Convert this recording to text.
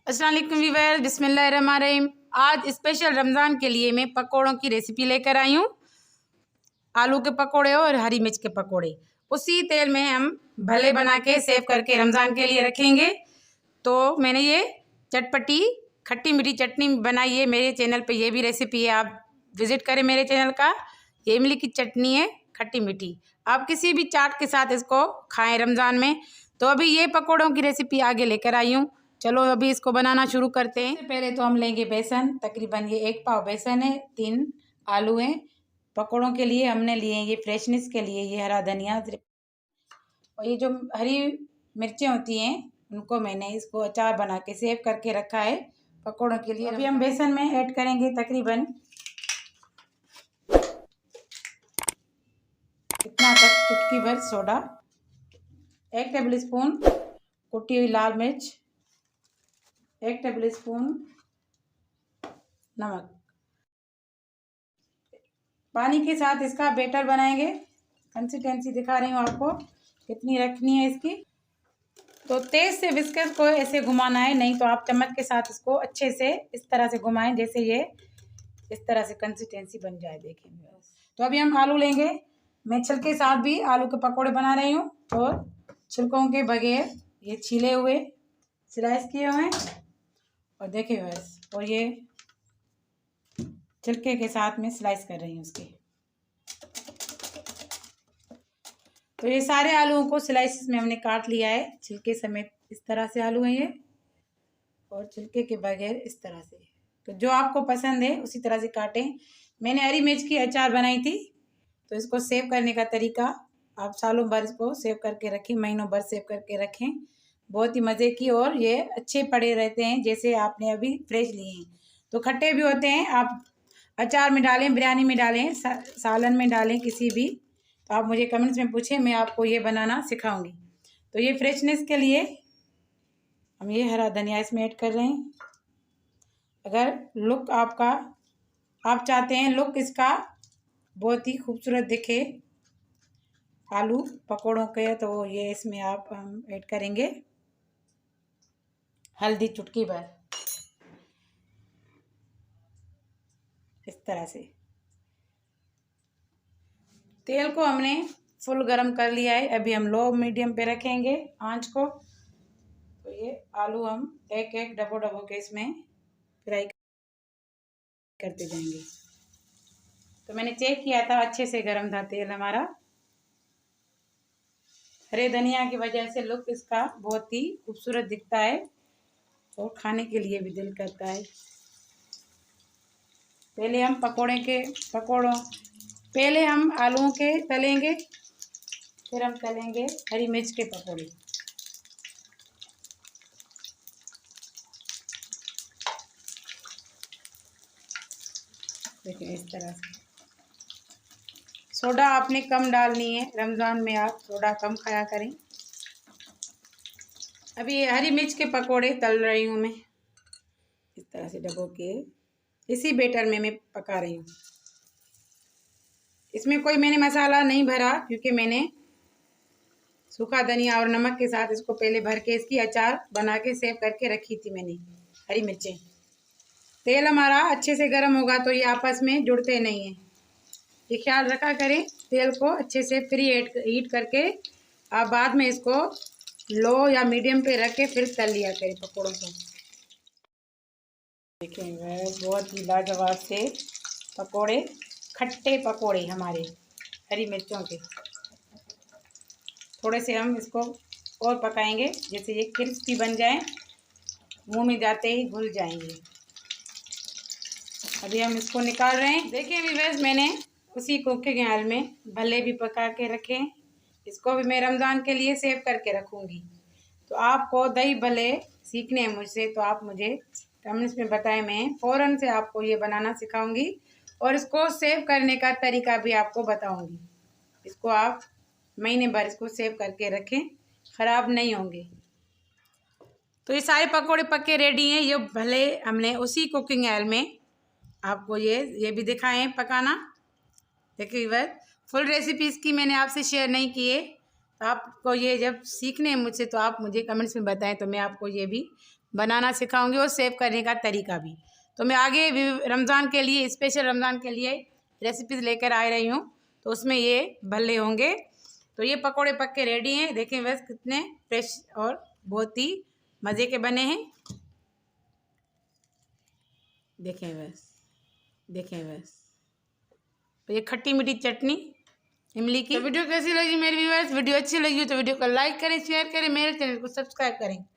अस्सलाम वालेकुम वीवर, बिस्मिल्लाहिर्रहमानिर्रहीम। आज स्पेशल रमज़ान के लिए मैं पकोड़ों की रेसिपी लेकर आई हूँ। आलू के पकोड़े और हरी मिर्च के पकोड़े उसी तेल में हम भले बना के सेव करके रमज़ान के लिए रखेंगे। तो मैंने ये चटपटी खट्टी मीठी चटनी बनाई है। मेरे चैनल पे ये भी रेसिपी है, आप विज़िट करें मेरे चैनल का। ये इमली की चटनी है खट्टी मीठी, आप किसी भी चाट के साथ इसको खाएं रमज़ान में। तो अभी ये पकोड़ों की रेसिपी आगे लेकर आई हूँ। चलो अभी इसको बनाना शुरू करते हैं। सबसे पहले तो हम लेंगे बेसन, तकरीबन ये 1 पाव बेसन है, 3 आलू हैं। पकोड़ों के लिए हमने लिए हैं ये फ्रेशनेस के लिए ये हरा धनिया, और ये जो हरी मिर्चें होती हैं उनको मैंने इसको अचार बना के सेव करके रखा है पकोड़ों के लिए। अभी हम बेसन में ऐड करेंगे तकरीबन इतना तक चुटकी भर सोडा, 1 टेबल स्पून कुटी हुई लाल मिर्च, 1 टेबल स्पून नमक। पानी के साथ इसका बैटर बनाएंगे। कंसिस्टेंसी दिखा रही हूँ आपको कितनी रखनी है इसकी। तो तेज से विस्कस को ऐसे घुमाना है, नहीं तो आप चम्मच के साथ इसको अच्छे से इस तरह से घुमाएं जैसे ये इस तरह से कंसिस्टेंसी बन जाए। देखेंगे। तो अभी हम आलू लेंगे। मैं छिलके के साथ भी आलू के पकोड़े बना रही हूँ और छिलकों के बगैर ये छीले हुए स्लाइस किए हुए हैं। और देखिए बस, और ये छिलके के साथ में स्लाइस कर रही हूँ उसके। तो ये सारे आलूओं को स्लाइसिस में हमने काट लिया है, छिलके समेत इस तरह से आलू हैं ये, और छिलके के बगैर इस तरह से। तो जो आपको पसंद है उसी तरह से काटें। मैंने हरी मिर्च की अचार बनाई थी, तो इसको सेव करने का तरीका आप सालों भर इसको सेव करके रखें, महीनों भर सेव करके रखें। बहुत ही मज़े की, और ये अच्छे पड़े रहते हैं जैसे आपने अभी फ्रेश लिए हैं। तो खट्टे भी होते हैं, आप अचार में डालें, बिरयानी में डालें, सालन में डालें, किसी भी। तो आप मुझे कमेंट्स में पूछें, मैं आपको ये बनाना सिखाऊंगी। तो ये फ्रेशनेस के लिए हम ये हरा धनिया इसमें ऐड कर रहे हैं। अगर लुक आपका आप चाहते हैं लुक इसका बहुत ही खूबसूरत दिखे आलू पकोड़ों के, तो ये इसमें आप हम ऐड करेंगे हल्दी चुटकी भर इस तरह से। तेल को हमने फुल गरम कर लिया है। अभी हम लो मीडियम पे रखेंगे आंच को। तो ये आलू हम एक एक डबो डबो के इसमें फ्राई करते जाएंगे। तो मैंने चेक किया था, अच्छे से गरम था तेल हमारा। हरे धनिया की वजह से लुक इसका बहुत ही खूबसूरत दिखता है और खाने के लिए भी दिल करता है। पहले हम पहले हम आलूओं के तलेंगे, फिर हम तलेंगे हरी मिर्च के पकोड़े। देखिए इस तरह से। सोडा आपने कम डालनी है, रमज़ान में आप सोडा कम खाया करें। अभी हरी मिर्च के पकोड़े तल रही हूँ मैं इस तरह से डबो के, इसी बेटर में मैं पका रही हूँ। इसमें कोई मैंने मसाला नहीं भरा, क्योंकि मैंने सूखा धनिया और नमक के साथ इसको पहले भर के इसकी अचार बना के सेव करके रखी थी मैंने। हरी मिर्चें, तेल हमारा अच्छे से गर्म होगा तो ये आपस में जुड़ते नहीं हैं, ये ख्याल रखा करें। तेल को अच्छे से प्री हीट करके आप बाद में इसको लो या मीडियम पे रख के फिर तल लिया करें पकौड़ों को। देखें बहुत ही लाजवाब से पकोड़े, खट्टे पकोड़े हमारे हरी मिर्चों के। थोड़े से हम इसको और पकाएंगे जैसे ये क्रिस्पी बन जाए, मुंह में जाते ही घुल जाएंगे। अभी हम इसको निकाल रहे हैं। देखिए व्यूअर्स, मैंने उसी कुकिंग ऑयल में भले भी पका के रखे, इसको भी मैं रमज़ान के लिए सेव करके रखूँगी। तो आपको दही भले सीखने हैं मुझसे तो आप मुझे कमेंट्स में बताएं, मैं फ़ौरन से आपको ये बनाना सिखाऊंगी और इसको सेव करने का तरीका भी आपको बताऊंगी। इसको आप महीने भर इसको सेव करके रखें, ख़राब नहीं होंगे। तो ये सारे पकोड़े पक्के रेडी हैं। ये भले हमने उसी कुकिंग ऑयल में आपको ये भी दिखाए हैं पकाना। देखिए वह फुल रेसिपीज़ की मैंने आपसे शेयर नहीं की है। तो आपको ये जब सीखने हैं मुझसे तो आप मुझे कमेंट्स में बताएं, तो मैं आपको ये भी बनाना सिखाऊंगी और सेव करने का तरीका भी। तो मैं आगे रमज़ान के लिए, स्पेशल रमज़ान के लिए रेसिपीज़ लेकर आ रही हूँ, तो उसमें ये भल्ले होंगे। तो ये पकोड़े पक के रेडी हैं। देखें बस कितने फ्रेश और बहुत ही मज़े के बने हैं। देखें बस, देखें बस। तो ये खट्टी मीठी चटनी इमली की। तो वीडियो कैसी लगी मेरी व्यूअर्स? वीडियो अच्छी लगी हो तो वीडियो को लाइक करें, शेयर करें, मेरे चैनल को सब्सक्राइब करें।